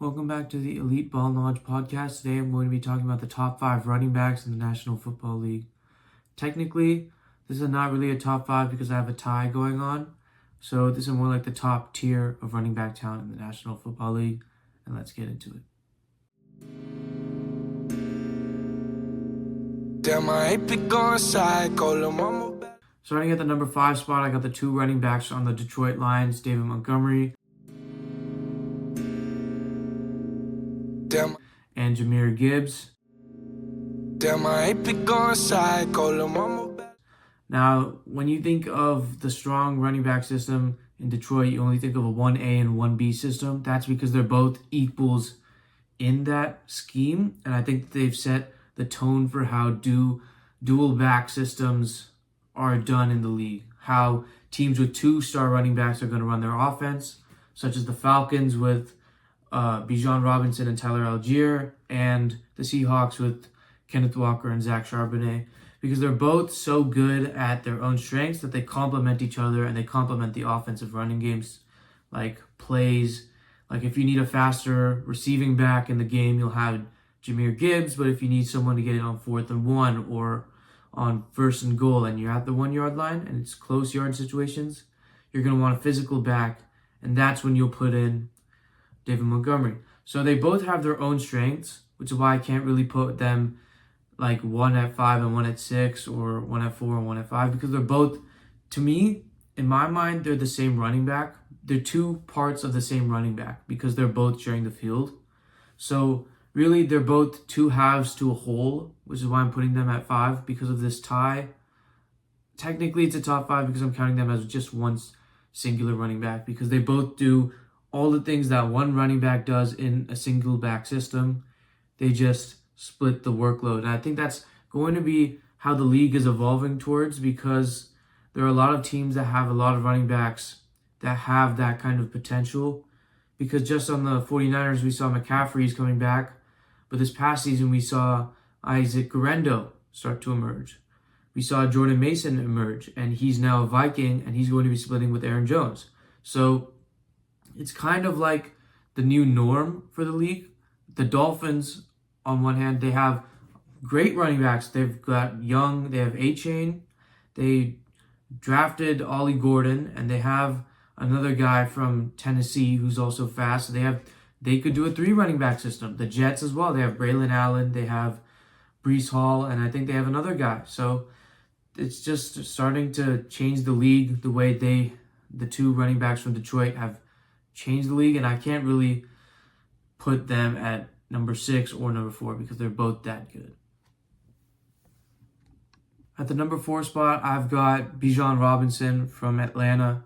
Welcome back to the Elite Ball Knowledge Podcast. Today I'm going to be talking about the top 5 running backs in the National Football League. Technically, this is not really a top 5 because I have a tie going on. So this is more like the top tier of running back talent in the National Football League. And let's get into it. Damn, I ain't been going psycho, mama. Starting at the number 5 spot, I got the 2 running backs on the Detroit Lions, David Montgomery and Jahmyr Gibbs. Damn, I ain't been going psycho, mama. Now, when you think of the strong running back system in Detroit, you only think of a 1A and 1B system. That's because they're both equals in that scheme, and I think they've set the tone for how dual back systems are done in the league. How teams with 2-star running backs are going to run their offense, such as the Falcons with Bijan Robinson and Tyler Algier, and the Seahawks with Kenneth Walker and Zach Charbonnet, because they're both so good at their own strengths that they complement each other and they complement the offensive running games, like plays. Like if you need a faster receiving back in the game, you'll have Jahmyr Gibbs, but if you need someone to get it on 4th and 1 or on 1st and goal and you're at the 1-yard line and it's close yard situations, you're going to want a physical back, and that's when you'll put in David Montgomery. So they both have their own strengths, which is why I can't really put them like 1 at 5 and 1 at 6 or 1 at 4 and 1 at 5, because they're both, to me, in my mind, they're the same running back. They're 2 parts of the same running back because they're both sharing the field. So really, they're both 2 halves to a whole, which is why I'm putting them at 5 because of this tie. Technically, it's a top 5 because I'm counting them as just one singular running back, because they both do all the things that one running back does in a single back system. They just split the workload. And I think that's going to be how the league is evolving towards, because there are a lot of teams that have a lot of running backs that have that kind of potential. Because just on the 49ers, we saw McCaffrey's coming back. But this past season, we saw Isaac Guerendo start to emerge. We saw Jordan Mason emerge, and he's now a Viking, and he's going to be splitting with Aaron Jones. So it's kind of like the new norm for the league. The Dolphins, on one hand, they have great running backs. They've got Young, they have A-Chain, they drafted Ollie Gordon, and they have another guy from Tennessee who's also fast. So they could do a 3 running back system. The Jets as well. They have Braylon Allen, they have Breece Hall, and I think they have another guy. So it's just starting to change the league the way the 2 running backs from Detroit have changed the league, and I can't really put them at number 6 or number 4 because they're both that good. At the number 4 spot, I've got Bijan Robinson from Atlanta.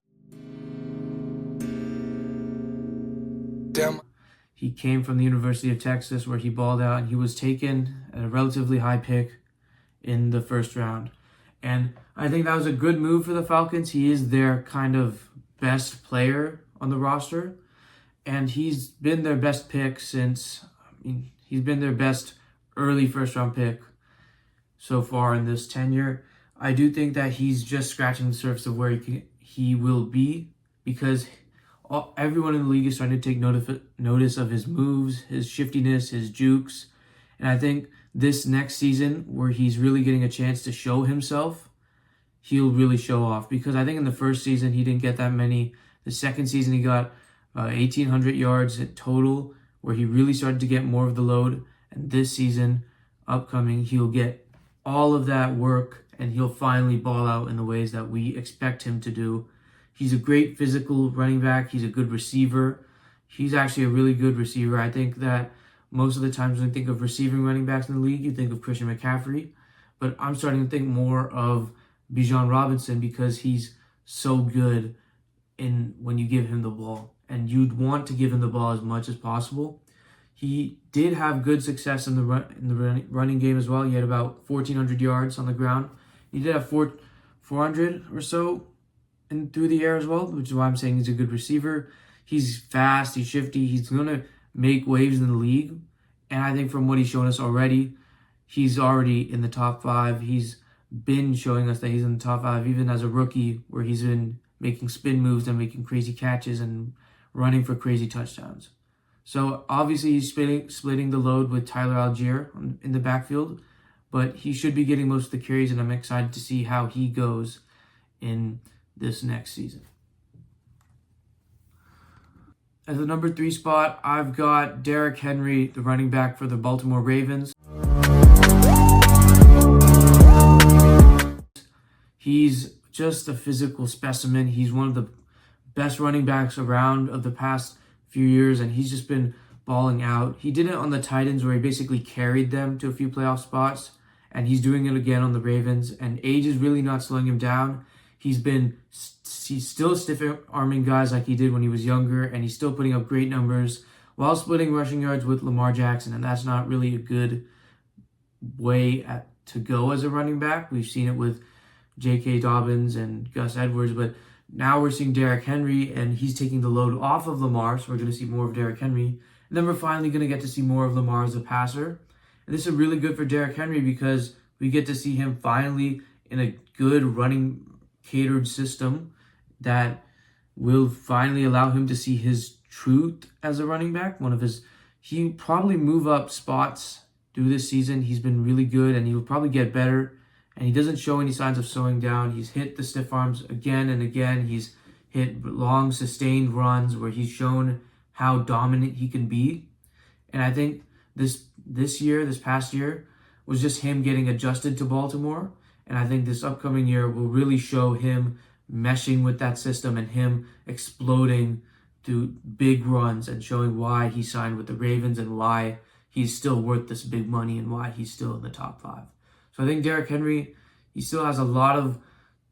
He came from the University of Texas, where he balled out, and he was taken at a relatively high pick in the 1st round. And I think that was a good move for the Falcons. He is their kind of best player on the roster, and he's been their best pick he's been their best early 1st round pick so far in this tenure. I do think that he's just scratching the surface of where he will be, because everyone in the league is starting to take notice of his moves, his shiftiness, his jukes. And I think this next season, where he's really getting a chance to show himself, he'll really show off. Because I think in the 1st season, he didn't get that many. The 2nd season, he got 1,800 yards in total, where he really started to get more of the load. And this season, upcoming, he'll get all of that work, and he'll finally ball out in the ways that we expect him to do. He's a great physical running back. He's a good receiver. He's actually a really good receiver. I think that most of the times when you think of receiving running backs in the league, you think of Christian McCaffrey. But I'm starting to think more of Bijan Robinson, because he's so good when you give him the ball. And you'd want to give him the ball as much as possible. He did have good success in the running game as well. He had about 1,400 yards on the ground. He did have 400 or so through the air as well, which is why I'm saying he's a good receiver. He's fast, he's shifty, he's going to make waves in the league. And I think from what he's shown us already, he's already in the top 5. He's been showing us that he's in the top 5, even as a rookie, where he's been making spin moves and making crazy catches and running for crazy touchdowns. So obviously he's splitting the load with Tyler Algier in the backfield, but he should be getting most of the carries, and I'm excited to see how he goes in this next season. At the number 3 spot, I've got Derrick Henry, the running back for the Baltimore Ravens. He's just a physical specimen. He's one of the best running backs around of the past few years, and he's just been balling out. He did it on the Titans where he basically carried them to a few playoff spots, and he's doing it again on the Ravens, and age is really not slowing him down. He's still stiff-arming guys like he did when he was younger, and he's still putting up great numbers while splitting rushing yards with Lamar Jackson, and that's not really a good way to go as a running back. We've seen it with J.K. Dobbins and Gus Edwards, but now we're seeing Derrick Henry, and he's taking the load off of Lamar, so we're going to see more of Derrick Henry. And then we're finally going to get to see more of Lamar as a passer. And this is really good for Derrick Henry because we get to see him finally in a good running catered system that will finally allow him to see his truth as a running back. He'll probably move up spots through this season. He's been really good, and he'll probably get better. And he doesn't show any signs of slowing down. He's hit the stiff arms again and again. He's hit long, sustained runs where he's shown how dominant he can be. And I think this past year, was just him getting adjusted to Baltimore. And I think this upcoming year will really show him meshing with that system and him exploding through big runs and showing why he signed with the Ravens and why he's still worth this big money and why he's still in the top 5. So I think Derrick Henry, he still has a lot of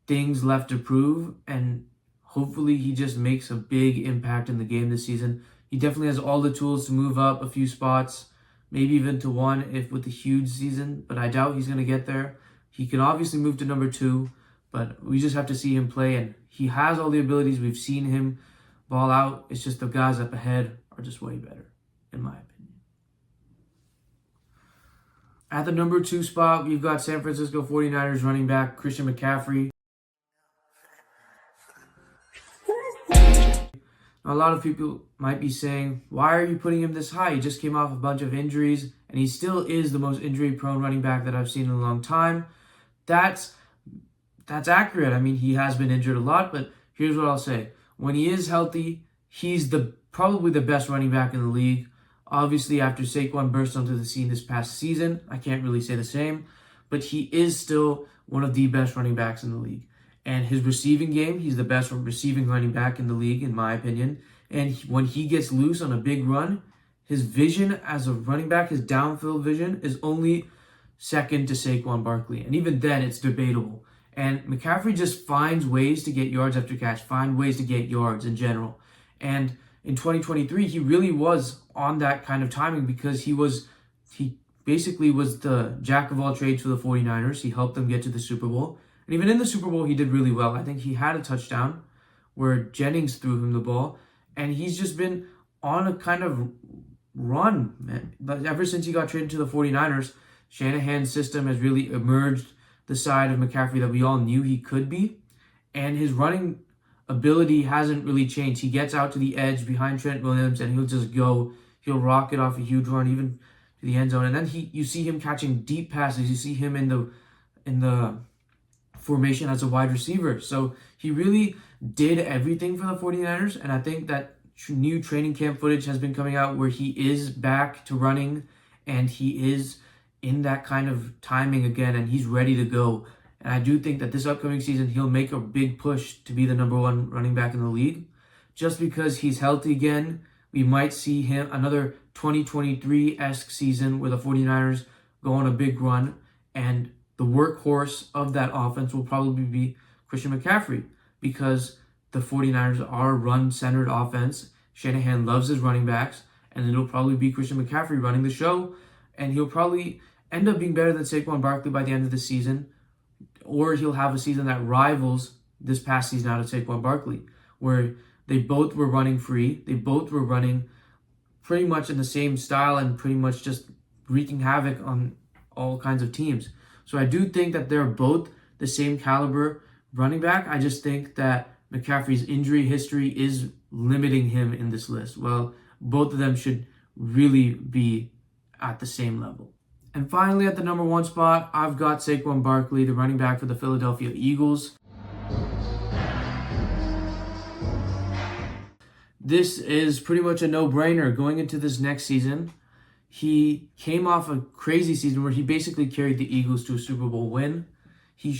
things left to prove, and hopefully he just makes a big impact in the game this season. He definitely has all the tools to move up a few spots, maybe even to 1 if with a huge season, but I doubt he's going to get there. He can obviously move to number 2, but we just have to see him play, and he has all the abilities. We've seen him ball out. It's just the guys up ahead are just way better, in my opinion. At the number 2 spot, we've got San Francisco 49ers running back Christian McCaffrey. Now, a lot of people might be saying, why are you putting him this high? He just came off a bunch of injuries, and he still is the most injury-prone running back that I've seen in a long time. That's accurate. I mean, he has been injured a lot, but here's what I'll say. When he is healthy, he's probably the best running back in the league. Obviously, after Saquon burst onto the scene this past season, I can't really say the same, but he is still one of the best running backs in the league. And his receiving game, he's the best receiving running back in the league, in my opinion. And when he gets loose on a big run, his vision as a running back, his downfield vision, is only second to Saquon Barkley. And even then, it's debatable. And McCaffrey just finds ways to get yards after catch, find ways to get yards in general. And in 2023, he really was on that kind of timing because he basically was the jack of all trades for the 49ers. He helped them get to the Super Bowl. And even in the Super Bowl, he did really well. I think he had a touchdown where Jennings threw him the ball. And he's just been on a kind of run, man. But ever since he got traded to the 49ers, Shanahan's system has really emerged the side of McCaffrey that we all knew he could be. And his running ability hasn't really changed. He gets out to the edge behind Trent Williams and he'll just go. He'll rocket off a huge run, even to the end zone. And then you see him catching deep passes. You see him in the formation as a wide receiver. So he really did everything for the 49ers. And I think that new training camp footage has been coming out where he is back to running and he is in that kind of timing again and he's ready to go. And I do think that this upcoming season, he'll make a big push to be the number 1 running back in the league. Just because he's healthy again, we might see him another 2023-esque season where the 49ers go on a big run. And the workhorse of that offense will probably be Christian McCaffrey because the 49ers are a run-centered offense. Shanahan loves his running backs, and it'll probably be Christian McCaffrey running the show. And he'll probably end up being better than Saquon Barkley by the end of the season. Or he'll have a season that rivals this past season out of Saquon Barkley, where they both were running free. They both were running pretty much in the same style and pretty much just wreaking havoc on all kinds of teams. So I do think that they're both the same caliber running back. I just think that McCaffrey's injury history is limiting him in this list. Well, both of them should really be at the same level. And finally, at the number 1 spot, I've got Saquon Barkley, the running back for the Philadelphia Eagles. This is pretty much a no-brainer going into this next season. He came off a crazy season where he basically carried the Eagles to a Super Bowl win. He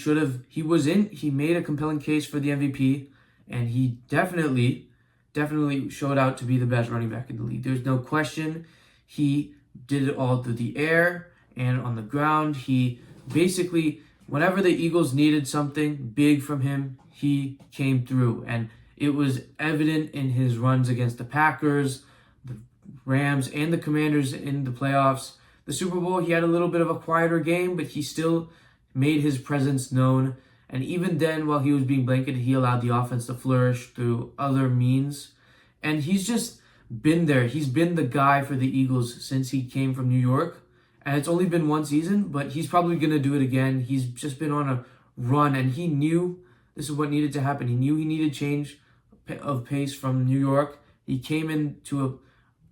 made a compelling case for the MVP, and he definitely showed out to be the best running back in the league. There's no question. He did it all through the air and on the ground. He basically, whenever the Eagles needed something big from him, he came through. And it was evident in his runs against the Packers, the Rams, and the Commanders in the playoffs. The Super Bowl, he had a little bit of a quieter game, but he still made his presence known. And even then, while he was being blanketed, he allowed the offense to flourish through other means. And he's just been there. He's been the guy for the Eagles since he came from New York. And it's only been one season, but he's probably going to do it again. He's just been on a run, and he knew this is what needed to happen. He knew he needed change of pace from New York. He came into a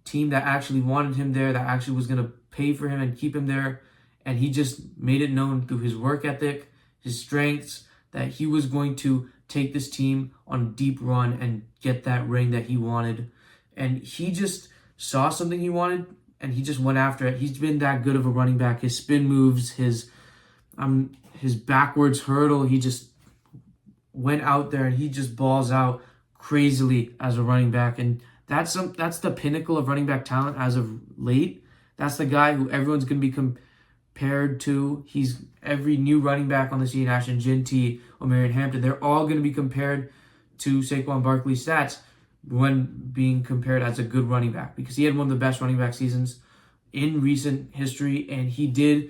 team that actually wanted him there, that actually was going to pay for him and keep him there. And he just made it known through his work ethic, his strengths, that he was going to take this team on a deep run and get that ring that he wanted. And he just saw something he wanted, and he just went after it. He's been that good of a running back. His spin moves, his backwards hurdle, he just went out there and he just balls out crazily as a running back. And that's the pinnacle of running back talent as of late. That's the guy who everyone's going to be compared to. He's every new running back on the scene, Ashton Jeanty, Omarion Hampton, they're all going to be compared to Saquon Barkley's stats when being compared as a good running back, because he had one of the best running back seasons in recent history, and he did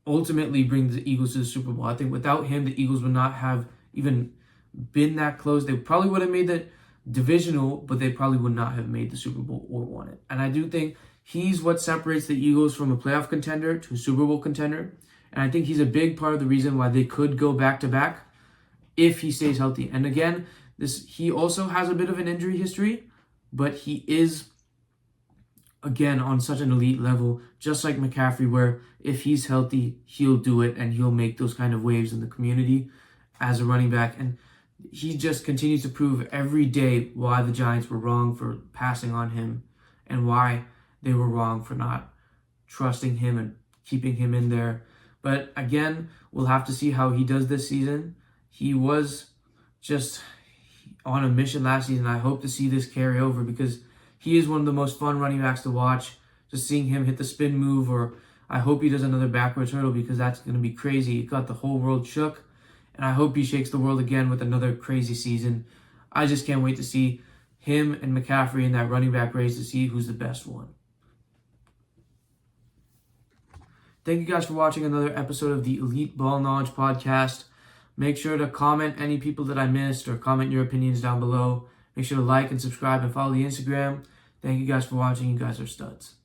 ultimately bring the Eagles to the Super Bowl. I think without him, the Eagles would not have even been that close. They probably would have made the divisional, but they probably would not have made the Super Bowl or won it. And I do think he's what separates the Eagles from a playoff contender to a Super Bowl contender. And I think he's a big part of the reason why they could go back-to-back if he stays healthy. And again, he also has a bit of an injury history, but he is, again, on such an elite level, just like McCaffrey, where if he's healthy, he'll do it and he'll make those kind of waves in the community as a running back. And he just continues to prove every day why the Giants were wrong for passing on him and why they were wrong for not trusting him and keeping him in there. But again, we'll have to see how he does this season. He was just on a mission last season. I hope to see this carry over, because he is one of the most fun running backs to watch. Just seeing him hit the spin move, or I hope he does another backwards hurdle, because that's going to be crazy. It got the whole world shook, and I hope he shakes the world again with another crazy season. I just can't wait to see him and McCaffrey in that running back race to see who's the best one. Thank you guys for watching another episode of the Elite Ball Knowledge Podcast. Make sure to comment any people that I missed, or comment your opinions down below. Make sure to like and subscribe and follow the Instagram. Thank you guys for watching. You guys are studs.